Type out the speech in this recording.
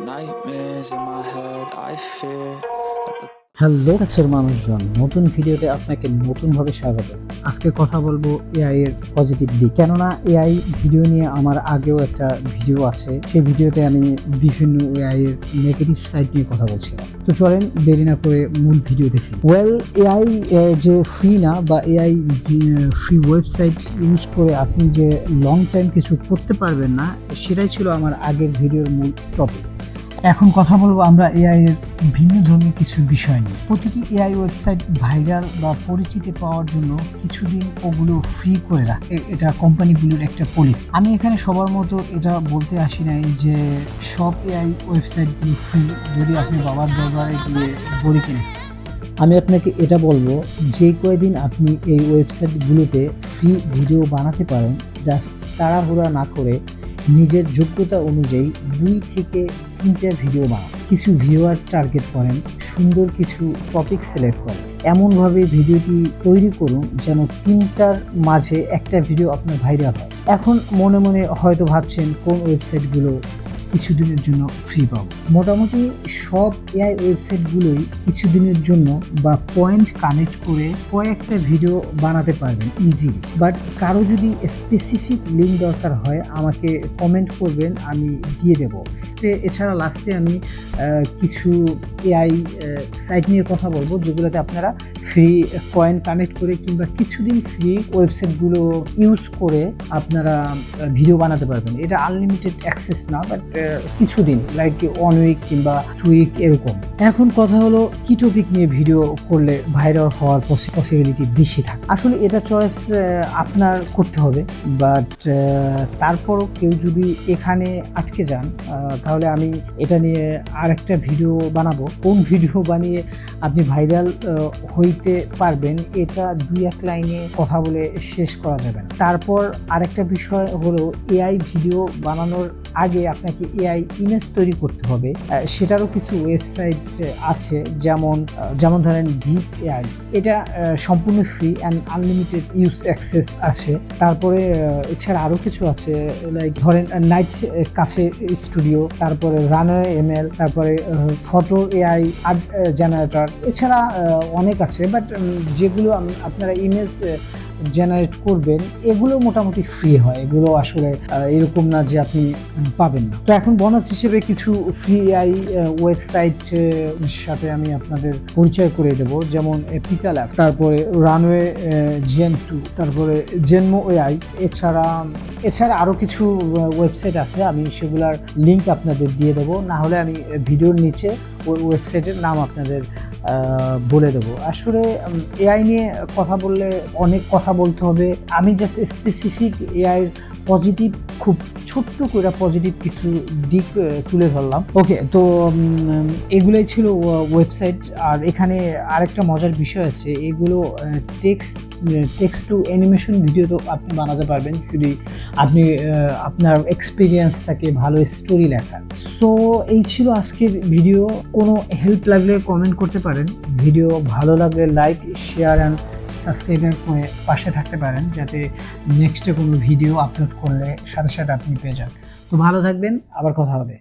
Nightmares in my head, I fear that the hello কাছের মানুষজন, নতুন ভিডিওতে আপনাকে নতুনভাবে স্বাগত। আজকে কথা বলবো এআই এর পজিটিভ দিক। কেননা এআই ভিডিও নিয়ে আমার আগেও একটা ভিডিও আছে, সেই ভিডিওতে আমি বিভিন্ন এআই এর নেগেটিভ সাইড নিয়ে কথা বলছিলাম। তো চলেন দেরি না করে মূল ভিডিও দেখি। এআই যে ফ্রি না, বা এআই ফ্রি ওয়েবসাইট ইউজ করে আপনি যে লং টাইম কিছু করতে পারবেন না, সেটাই ছিল আমার আগের ভিডিওর মূল টপিক। এখন কথা বলবো আমরা এআই এর ভিন্ন ধর্মী কিছু বিষয় নিয়ে। প্রতিটি এআই ওয়েবসাইট ভাইরাল বা পরিচিতি পাওয়ার জন্য কিছুদিন ওগুলো ফ্রি করে রাখে, এটা কোম্পানিগুলোর একটা পলিসি। আমি এখানে সবার মতো এটা বলতে আসি নাই যে সব এআই ওয়েবসাইটগুলো ফ্রি, যদি আপনি বাবার দরবারে গিয়ে বলি কিনে। আমি আপনাকে এটা বলবো, যে কয়দিন আপনি এই ওয়েবসাইটগুলোতে ফ্রি ভিডিও বানাতে পারেন, জাস্ট তাড়াহুড়া না করে নিজের যোগ্যতা অনুযায়ী 2 থেকে 3টা ভিডিও বানান। কিছু ভিউয়ার টার্গেট করেন, সুন্দর কিছু টপিক সিলেক্ট করেন, এমনভাবে ভিডিওটি তৈরি করুন যেন 3টার মাঝে একটা ভিডিও আপনার ভাইরাল হয়। এখন মনে মনে হয়তো ভাবছেন কোন ওয়েবসাইটগুলো কিছুদিনের জন্য ফ্রি পাবো। মোটামুটি সব এআই ওয়েবসাইটগুলোই কিছুদিনের জন্য বা পয়েন্ট কানেক্ট করে কয়েকটা ভিডিও বানাতে পারবেন ইজিলি। বাট কারো যদি স্পেসিফিক লিঙ্ক দরকার হয় আমাকে কমেন্ট করবেন, আমি দিয়ে দেবো। এছাড়া লাস্টে আমি কিছু এআই সাইট নিয়ে কথা বলবো যেগুলোতে আপনারা ফ্রি পয়েন্ট কানেক্ট করে কিংবা কিছুদিন ফ্রি ওয়েবসাইটগুলো ইউজ করে আপনারা ভিডিও বানাতে পারবেন। এটা আনলিমিটেড অ্যাক্সেস না, বাট কিছুদিন, লাইক 1 উইক কিংবা 2 উইক এরকম। এখন কথা হলো কি টপিক নিয়ে ভিডিও করলে ভাইরাল হওয়ার পসিবিলিটি বেশি থাকে। আসলে এটা চয়েস আপনার করতে হবে, বাট তারপরও কেউ যদি এখানে আটকে যান তাহলে আমি এটা নিয়ে আরেকটা ভিডিও বানাবো। কোন ভিডিও বানিয়ে আপনি ভাইরাল হইতে পারবেন এটা 2-1 লাইনে কথা বলে শেষ করা যাবে না। তারপর আরেকটা বিষয় হলো এআই ভিডিও বানানোর আগে আপনাকে এআই ইমেজ তৈরি করতে হবে। সেটারও কিছু ওয়েবসাইট আছে, যেমন ধরেন ডিপ এআই, এটা সম্পূর্ণ free and unlimited use access আছে। তারপরে এছাড়া আরও কিছু আছে, লাইক ধরেন নাইট কাফে স্টুডিও, তারপরে রানওয়ে এমএল, তারপরে ফটো এআই আর্ট জেনারেটর। এছাড়া অনেক আছে, বাট যেগুলো আপনারা ইমেজ জেনারেট করবেন এগুলো মোটামুটি ফ্রি হয়। এগুলো আসলে এরকম না যে আপনি পাবেন না। তো এখন বোনাস হিসেবে কিছু ফ্রি এআই ওয়েবসাইট সাথে আমি আপনাদের পরিচয় করে দেব, যেমন পিকাল অ্যাপ, তারপরে রানওয়ে Gen2, তারপরে জেনমো এআই। এছাড়া আরও কিছু ওয়েবসাইট আছে, আমি সেগুলার লিঙ্ক আপনাদের দিয়ে দেবো, না হলে আমি ভিডিওর নিচে ওই ওয়েবসাইটের নাম আপনাদের বলে দেবো। আসলে এআই নিয়ে কথা বললে অনেক কথা বলতে হবে, আমি জাস্ট স্পেসিফিক এআইয়ের পজিটিভ, খুব ছোট্ট করে পজিটিভ কিছু দিক তুলে ধরলাম। ওকে, তো এগুলোই ছিল ওয়েবসাইট। আর এখানে আরেকটা মজার বিষয় আছে, এগুলো টেক্সট টু অ্যানিমেশন ভিডিও তো আপনি বানাতে পারবেন যদি আপনি আপনার এক্সপিরিয়েন্স থাকে ভালো স্টোরি লেখার। সো এই ছিল আজকের ভিডিও। কোনো হেল্প লাগলে কমেন্ট করতে পারেন, ভিডিও ভালো লাগলে লাইক, শেয়ার অ্যান্ড সাবস্ক্রাইবার করে পাশে থাকতে পারেন, যাতে নেক্সটে কোনো ভিডিও আপলোড করলে সাথে সাথে আপনি পেয়ে যান। তো ভালো থাকবেন, আবার কথা হবে।